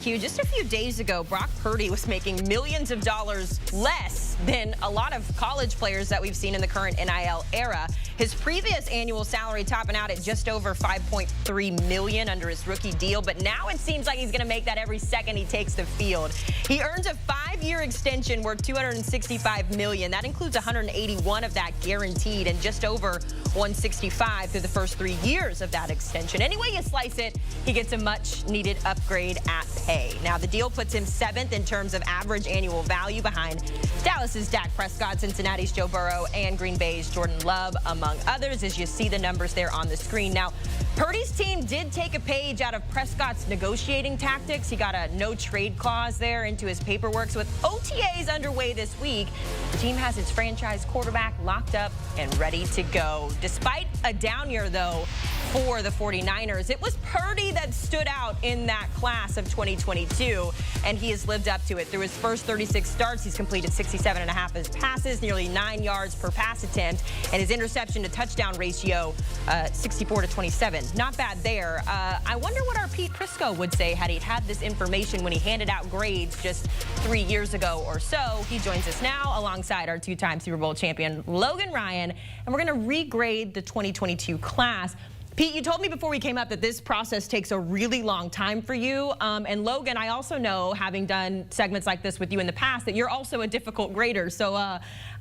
Just a few days ago, Brock Purdy was making millions of dollars less than a lot of college players that we've seen in the current NIL era. His previous annual salary topping out at just over $5.3 million under his rookie deal, but now it seems like he's going to make that every second he takes the field. He earns a 5-year extension worth $265 million. That includes 181 of that guaranteed and just over 165 through the first 3 years of that extension. Any way you slice it, he gets a much-needed upgrade at pay. Now, the deal puts him 7th in terms of average annual value behind Dallas's Dak Prescott, Cincinnati's Joe Burrow, and Green Bay's Jordan Love, among others, as you see the numbers there on the screen. Now, Purdy's team did take a page out of Prescott's negotiating tactics. He got a no-trade clause there into his paperwork. So with OTAs underway this week, the team has its franchise quarterback locked up and ready to go. Despite a down year, though, for the 49ers, it was Purdy that stood out in that class of 2022, and he has lived up to it. Through his first 36 starts, he's completed 67.5 of his passes, nearly 9 yards per pass attempt, and his interception to touchdown ratio, 64-27. Not bad there. I wonder what our Pete Prisco would say had he had this information when he handed out grades just 3 years ago or so. He joins us now alongside our two-time Super Bowl champion, Logan Ryan, and we're going to regrade the 2022 class. Pete, you told me before we came up that this process takes a really long time for you. And Logan, I also know, having done segments like this with you in the past, that you're also a difficult grader. So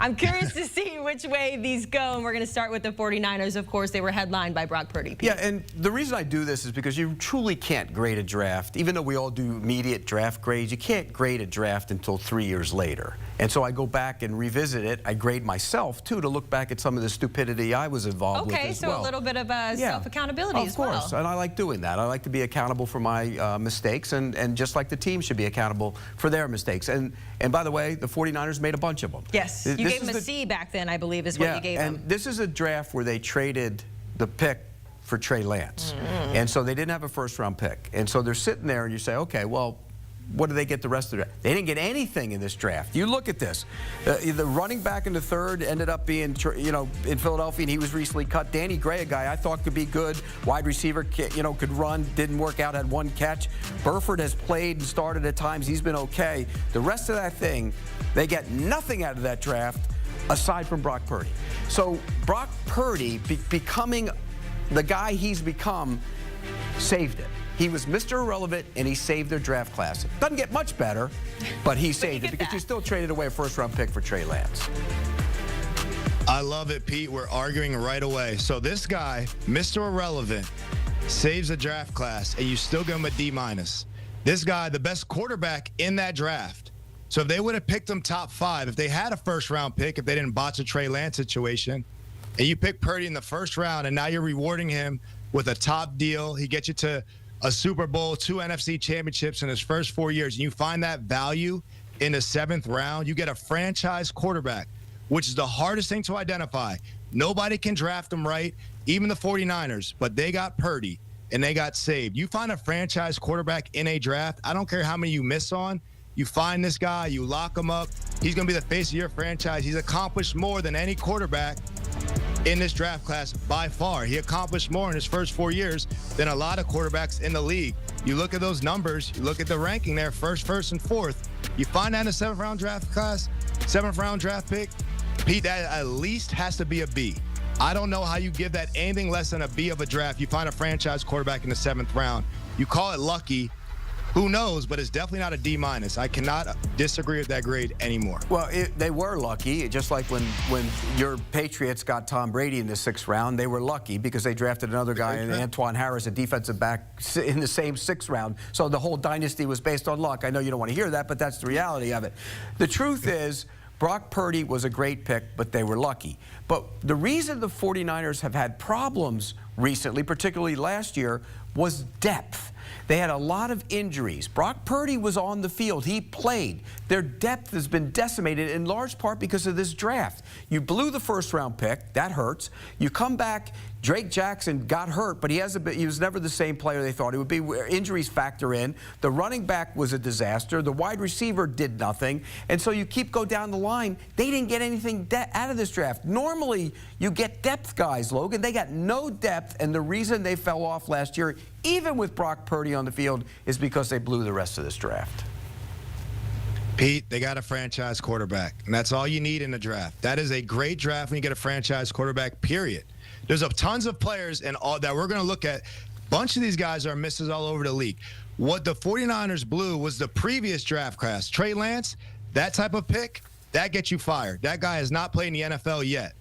I'm curious to see which way these go. And we're going to start with the 49ers. Of course, they were headlined by Brock Purdy. Pete. Yeah, and the reason I do this is because you truly can't grade a draft. Even though we all do immediate draft grades, you can't grade a draft until 3 years later. And so I go back and revisit it. I grade myself, too, to look back at some of the stupidity I was involved with as well. Okay, so a little bit of self-accountability as well. Of course, and I like doing that. I like to be accountable for my mistakes, and just like the team should be accountable for their mistakes. And by the way, the 49ers made a bunch of them. Yes, you gave him a C back then, I believe, is what you gave him. And this is a draft where they traded the pick for Trey Lance. And so they didn't have a first-round pick. And so they're sitting there, and you say, okay, well, what do they get the rest of the draft? They didn't get anything in this draft. You look at this. The running back in the third ended up being, in Philadelphia, and he was recently cut. Danny Gray, a guy I thought could be good. Wide receiver, could run. Didn't work out, had one catch. Burford has played and started at times. He's been okay. The rest of that thing, they get nothing out of that draft aside from Brock Purdy. So Brock Purdy becoming the guy he's become saved it. He was Mr. Irrelevant, and he saved their draft class. Doesn't get much better, but he saved it because you still traded away a first-round pick for Trey Lance. I love it, Pete. We're arguing right away. So this guy, Mr. Irrelevant, saves a draft class, and you still give him a D-. This guy, the best quarterback in that draft. So if they would have picked him top 5, if they had a first-round pick, if they didn't botch a Trey Lance situation, and you pick Purdy in the first round, and now you're rewarding him with a top deal, he gets you to a Super Bowl, 2 NFC championships in his first 4 years, and you find that value in the 7th round, you get a franchise quarterback, which is the hardest thing to identify. Nobody can draft them right, even the 49ers, but they got Purdy, and they got saved. You find a franchise quarterback in a draft, I don't care how many you miss on, you find this guy, you lock him up, he's going to be the face of your franchise. He's accomplished more than any quarterback in this draft class by far. He accomplished more in his first 4 years than a lot of quarterbacks in the league. You look at those numbers, you look at the ranking there, first, and fourth. You find that in a 7th-round draft class, 7th-round draft pick, Pete, that at least has to be a B. I don't know how you give that anything less than a B of a draft. You find a franchise quarterback in the 7th round. You call it lucky. Who knows, but it's definitely not a D-. I cannot disagree with that grade anymore. Well, they were lucky, just like when your Patriots got Tom Brady in the 6th round. They were lucky because they drafted another guy, Antoine Harris, a defensive back, in the same 6th round. So the whole dynasty was based on luck. I know you don't want to hear that, but that's the reality of it. The truth is, Brock Purdy was a great pick, but they were lucky. But the reason the 49ers have had problems recently, particularly last year, was depth. They had a lot of injuries. Brock Purdy was on the field. He played. Their depth has been decimated in large part because of this draft. You blew the first-round pick. That hurts. You come back. Drake Jackson got hurt, but he was never the same player they thought he would be. Injuries factor in. The running back was a disaster. The wide receiver did nothing. And so you go down the line. They didn't get anything out of this draft. Normally, you get depth guys, Logan. They got no depth, and the reason they fell off last year, even with Brock Purdy on the field, is because they blew the rest of this draft. Pete, they got a franchise quarterback, and that's all you need in the draft. That is a great draft when you get a franchise quarterback, period. There's tons of players and all that we're going to look at. A bunch of these guys are misses all over the league. What the 49ers blew was the previous draft class. Trey Lance, that type of pick, that gets you fired. That guy has not played in the NFL yet.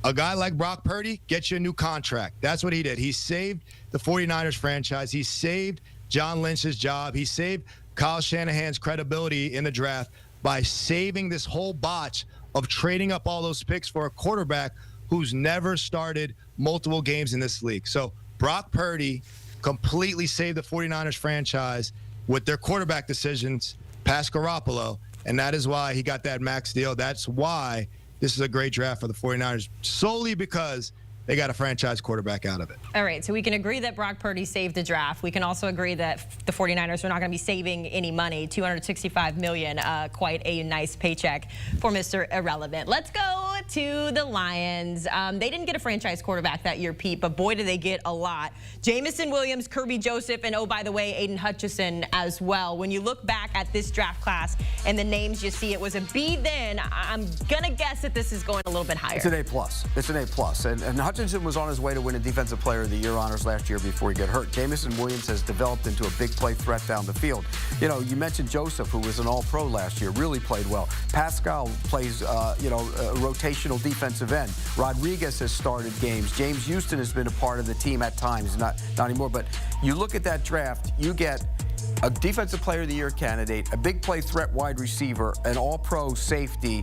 A guy like Brock Purdy gets you a new contract. That's what he did. He saved the 49ers franchise. He saved John Lynch's job. He saved Kyle Shanahan's credibility in the draft by saving this whole botch of trading up all those picks for a quarterback who's never started multiple games in this league. So Brock Purdy completely saved the 49ers franchise with their quarterback decisions past Garoppolo, and that is why he got that max deal. That's why this is a great draft for the 49ers, solely because they got a franchise quarterback out of it. All right, so we can agree that Brock Purdy saved the draft. We can also agree that the 49ers are not going to be saving any money. $265 million, quite a nice paycheck for Mr. Irrelevant. Let's go to the Lions. They didn't get a franchise quarterback that year, Pete, but boy, did they get a lot. Jamison Williams, Kirby Joseph, and oh, by the way, Aiden Hutchinson as well. When you look back at this draft class and the names you see, it was a B then. I'm going to guess that this is going a little bit higher. It's an A+. It's an A+. And Hutchinson was on his way to win a Defensive Player of the Year honors last year before he got hurt. Jamison Williams has developed into a big play threat down the field. You know, you mentioned Joseph, who was an All-Pro last year, really played well. Pascal plays, a rotational defensive end. Rodriguez has started games. James Houston has been a part of the team at times, not anymore. But you look at that draft, you get a Defensive Player of the Year candidate, a big play threat wide receiver, an all-pro safety,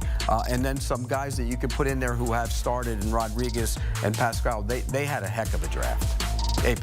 and then some guys that you can put in there who have started in Rodriguez and Pascal. They had a heck of a draft. A+.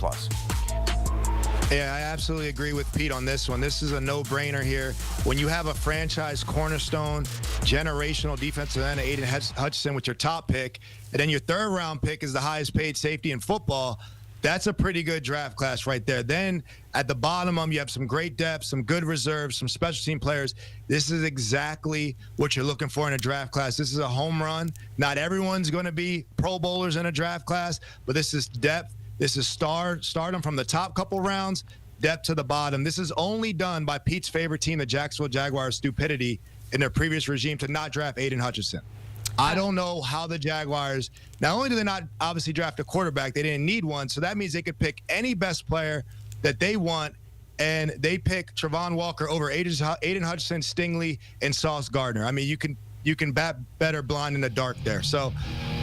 Yeah, I absolutely agree with Pete on this one. This is a no-brainer here. When you have a franchise cornerstone, generational defensive end, Aiden Hutchinson with your top pick, and then your third-round pick is the highest-paid safety in football, that's a pretty good draft class right there. Then at the bottom of them, you have some great depth, some good reserves, some special team players. This is exactly what you're looking for in a draft class. This is a home run. Not everyone's going to be Pro Bowlers in a draft class, but this is depth. This is stardom from the top couple rounds, depth to the bottom. This is only done by Pete's favorite team, the Jacksonville Jaguars' stupidity in their previous regime to not draft Aiden Hutchinson. I don't know how the Jaguars, not only do they not obviously draft a quarterback, they didn't need one, so that means they could pick any best player that they want, and they pick Travon Walker over Aiden Hutchinson, Stingley, and Sauce Gardner. I mean, you can bat better blind in the dark there. So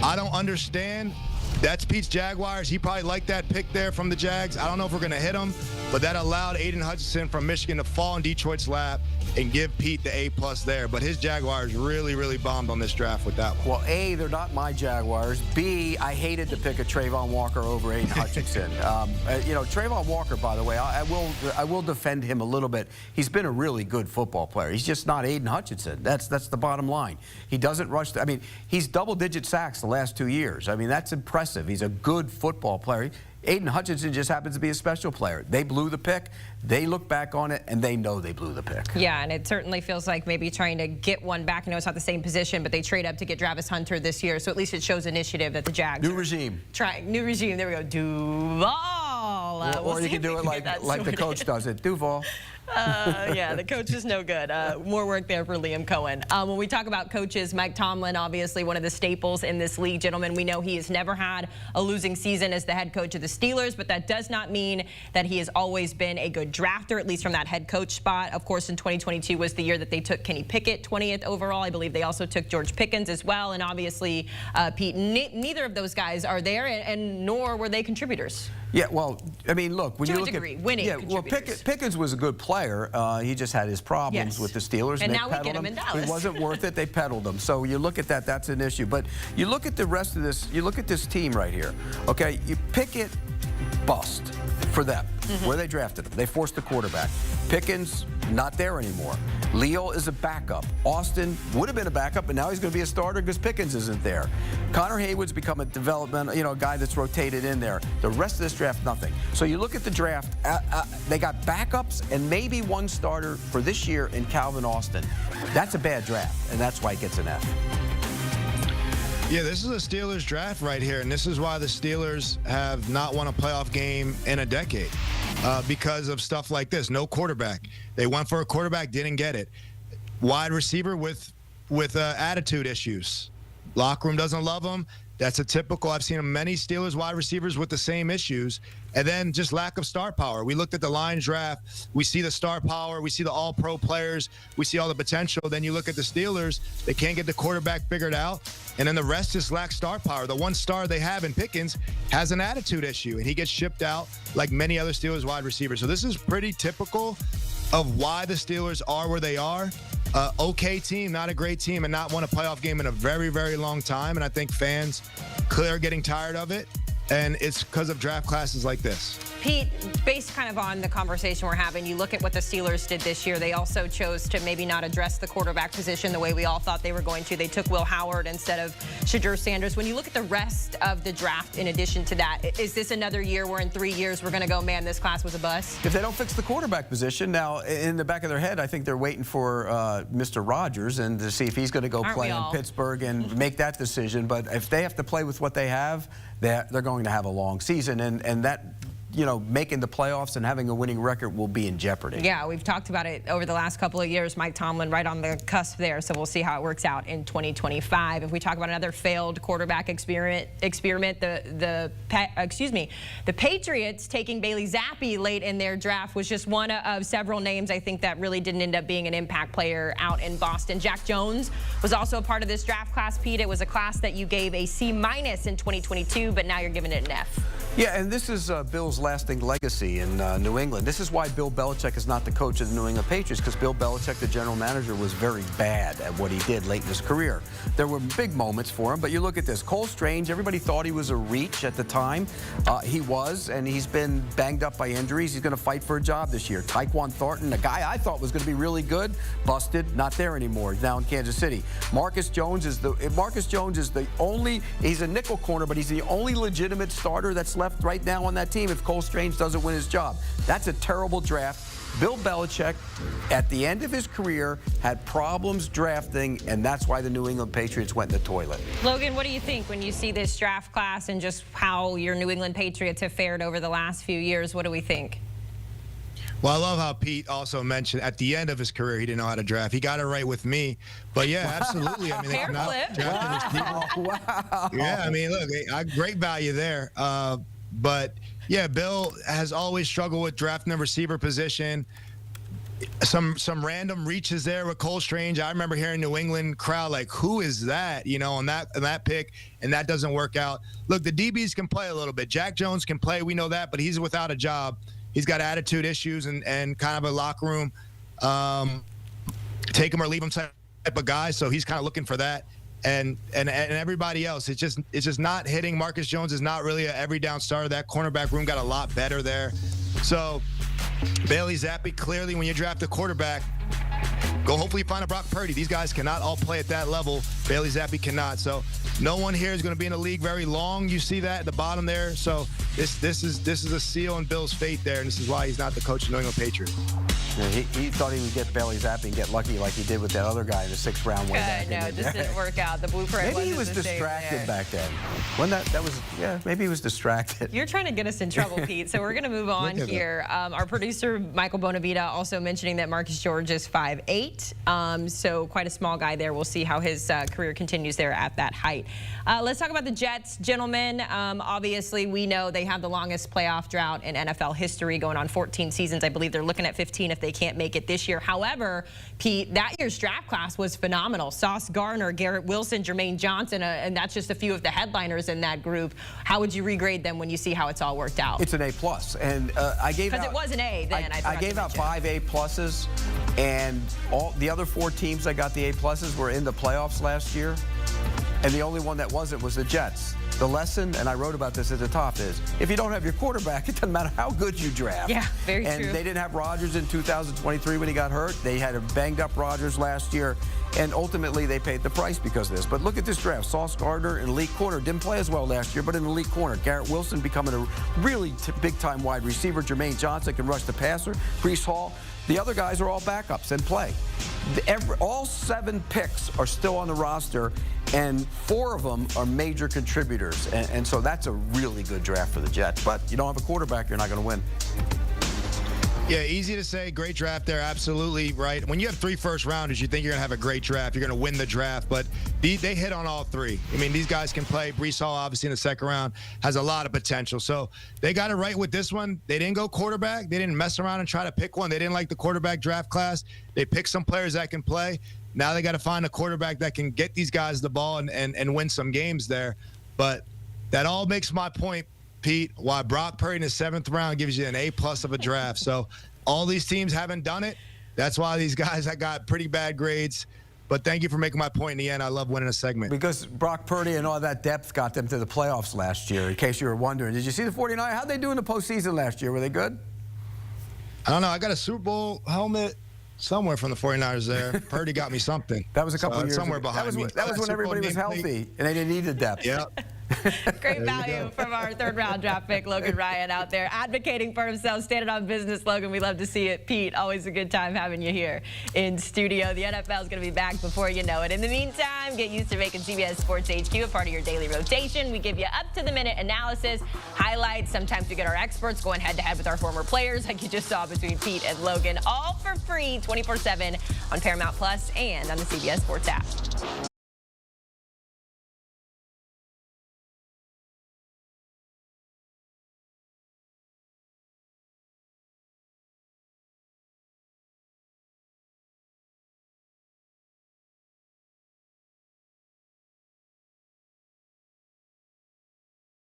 I don't understand. That's Pete's Jaguars. He probably liked that pick there from the Jags. I don't know if we're going to hit him, but that allowed Aiden Hutchinson from Michigan to fall in Detroit's lap and give Pete the A+ there. But his Jaguars really, really bombed on this draft with that one. Well, A, they're not my Jaguars. B, I hated to pick a Travon Walker over Aiden Hutchinson. Travon Walker, by the way, I will defend him a little bit. He's been a really good football player. He's just not Aiden Hutchinson. That's the bottom line. He doesn't rush. I mean, he's double-digit sacks the last 2 years. I mean, that's impressive. He's a good football player. Aiden Hutchinson just happens to be a special player. They blew the pick. They look back on it, and they know they blew the pick. Yeah, and it certainly feels like maybe trying to get one back. I know it's not the same position, but they trade up to get Travis Hunter this year, so at least it shows initiative that the Jags New regime. New regime. There we go. Duval. Or you can do it like the coach does it. Duval. Yeah, the coach is no good. More work there for Liam Cohen. When we talk about coaches, Mike Tomlin, obviously one of the staples in this league. Gentlemen, we know he has never had a losing season as the head coach of the Steelers, but that does not mean that he has always been a good drafter, at least from that head coach spot. Of course, in 2022 was the year that they took Kenny Pickett, 20th overall. I believe they also took George Pickens as well. And obviously, Pete, neither of those guys are there, and nor were they contributors. Yeah, well, I mean, look, when to you a look degree, at winning yeah, well, Pickens was a good player. He just had his problems with the Steelers. And they now we get him in Dallas. It wasn't worth it. They peddled him. So you look at that, that's an issue. But you look at the rest of this, you look at this team right here. Okay, you Pickett, bust for them, where they drafted him. They forced the quarterback. Pickens, not there anymore. Leo is a backup. Austin would have been a backup, but now he's going to be a starter because Pickens isn't there. Connor Haywood's become a development, a guy that's rotated in there. The rest of this draft, nothing. So you look at the draft, they got backups and maybe one starter for this year in Calvin Austin. That's a bad draft, and that's why it gets an F. Yeah, this is a Steelers draft right here, and this is why the Steelers have not won a playoff game in a decade. because of stuff like this. No quarterback. They went for a quarterback, didn't get it. Wide receiver with attitude issues. Locker room doesn't love him. That's a typical. I've seen many Steelers wide receivers with the same issues. And then just lack of star power. We looked at the Lions draft. We see the star power. We see the all-pro players. We see all the potential. Then you look at the Steelers. They can't get the quarterback figured out. And then the rest just lacks star power. The one star they have in Pickens has an attitude issue, and he gets shipped out like many other Steelers wide receivers. So this is pretty typical of why the Steelers are where they are. Okay team, not a great team, and not won a playoff game in a very, very long time. And I think fans clearly are getting tired of it. And it's because of draft classes like this. Pete, based kind of on the conversation we're having, you look at what the Steelers did this year. They also chose to maybe not address the quarterback position the way we all thought they were going to. They took Will Howard instead of Shadur Sanders. When you look at the rest of the draft in addition to that, is this another year where in 3 years we're going to go, man, this class was a bust? If they don't fix the quarterback position, now in the back of their head, I think they're waiting for Mr. Rodgers and to see if he's going to go play in Pittsburgh and make that decision. But if they have to play with what they have, they're going to have a long season, and that, you know, making the playoffs and having a winning record will be in jeopardy. Yeah, we've talked about it over the last couple of years. Mike Tomlin right on the cusp there, so we'll see how it works out in 2025. If we talk about another failed quarterback experiment, the Patriots taking Bailey Zappi late in their draft was just one of several names I think that really didn't end up being an impact player out in Boston. Jack Jones was also a part of this draft class, Pete. It was a class that you gave a C- in 2022, but now you're giving it an F. Yeah, and this is Bill's lasting legacy in New England. This is why Bill Belichick is not the coach of the New England Patriots, because Bill Belichick, the general manager, was very bad at what he did late in his career. There were big moments for him, but you look at this. Cole Strange, everybody thought he was a reach at the time. He was, and he's been banged up by injuries. He's going to fight for a job this year. Tyquan Thornton, a guy I thought was going to be really good, busted, not there anymore, now in Kansas City. Marcus Jones is the only, he's a nickel corner, but he's the only legitimate starter that's left right now on that team if Cole Strange doesn't win his job. That's a terrible draft. Bill Belichick, at the end of his career, had problems drafting, and that's why the New England Patriots went in the toilet. Logan, what do you think when you see this draft class and just how your New England Patriots have fared over the last few years? What do we think? Well, I love how Pete also mentioned at the end of his career he didn't know how to draft. He got it right with me. But, yeah, absolutely. I mean, they cannot draft Wow. Yeah, I mean, look, great value there. But, yeah, Bill has always struggled with drafting the receiver position. Some random reaches there with Cole Strange. I remember hearing New England crowd like, who is that, you know, on that pick, and that doesn't work out. Look, the DBs can play a little bit. Jack Jones can play. We know that, but he's without a job. He's got attitude issues and kind of a locker room take him or leave him type of guy, so he's kind of looking for that. And everybody else, it's just not hitting. Marcus Jones is not really an every down starter. That cornerback room got a lot better there. So Bailey Zappi, clearly when you draft a quarterback, go hopefully find a Brock Purdy. These guys cannot all play at that level. Bailey Zappi cannot. So no one here is going to be in the league very long. You see that at the bottom there. So this is a seal in Bill's fate there, and this is why he's not the coach of the New England Patriots. Yeah, he thought he would get Bailey Zappi and get lucky like he did with that other guy in the 6th round way back. No, this didn't work out. The blueprint maybe he was distracted back then. When that was, yeah, maybe he was distracted. You're trying to get us in trouble, Pete. So we're going to move on here. Our producer, Michael Bonavita, also mentioning that Marcus George is 5'8", so quite a small guy there. We'll see how his career continues there at that height. Let's talk about the Jets, gentlemen. Obviously, we know they have the longest playoff drought in NFL history, going on 14 seasons. I believe they're looking at 15 if they can't make it this year. However, Pete, that year's draft class was phenomenal. Sauce Gardner, Garrett Wilson, Jermaine Johnson, and that's just a few of the headliners in that group. How would you regrade them when you see how it's all worked out? It's an A+. And I gave out... Because it was an A then. I gave out 5 A+, and all the other 4 teams that got the A+ were in the playoffs last year. And the only one that wasn't was the Jets. The lesson, and I wrote about this at the top, is if you don't have your quarterback, it doesn't matter how good you draft. Yeah, very true. And they didn't have Rodgers in 2023 when he got hurt. They had a banged-up Rodgers last year, and ultimately they paid the price because of this. But look at this draft. Sauce Gardner, an elite corner, didn't play as well last year, but an elite corner. Garrett Wilson becoming a really big-time wide receiver. Jermaine Johnson can rush the passer. Breece Hall. The other guys are all backups and play. All 7 picks are still on the roster, and 4 of them are major contributors. And so that's a really good draft for the Jets. But you don't have a quarterback, you're not going to win. Yeah, easy to say. Great draft there. Absolutely right. When you have 3 first-rounders, you think you're going to have a great draft. You're going to win the draft. But they hit on all 3. I mean, these guys can play. Breece Hall, obviously, in the second round, has a lot of potential. So they got it right with this one. They didn't go quarterback. They didn't mess around and try to pick one. They didn't like the quarterback draft class. They picked some players that can play. Now they got to find a quarterback that can get these guys the ball and win some games there. But that all makes my point, Pete, why Brock Purdy in the 7th round gives you an A+ of a draft. So all these teams haven't done it. That's why these guys that got pretty bad grades. But thank you for making my point in the end. I love winning a segment. Because Brock Purdy and all that depth got them to the playoffs last year, in case you were wondering. Did you see the 49ers? How'd they do in the postseason last year? Were they good? I don't know. I got a Super Bowl helmet somewhere from the 49ers there. Purdy got me something. That was a couple years somewhere ago. behind me. That was when everybody was healthy and they didn't need the depth. Yep. Great value from our 3rd-round draft pick, Logan Ryan, out there advocating for himself, standing on business. Logan, we love to see it. Pete, always a good time having you here in studio. The NFL is going to be back before you know it. In the meantime, get used to making CBS Sports HQ a part of your daily rotation. We give you up-to-the-minute analysis, highlights. Sometimes we get our experts going head-to-head with our former players, like you just saw between Pete and Logan, all for free 24/7 on Paramount Plus and on the CBS Sports app.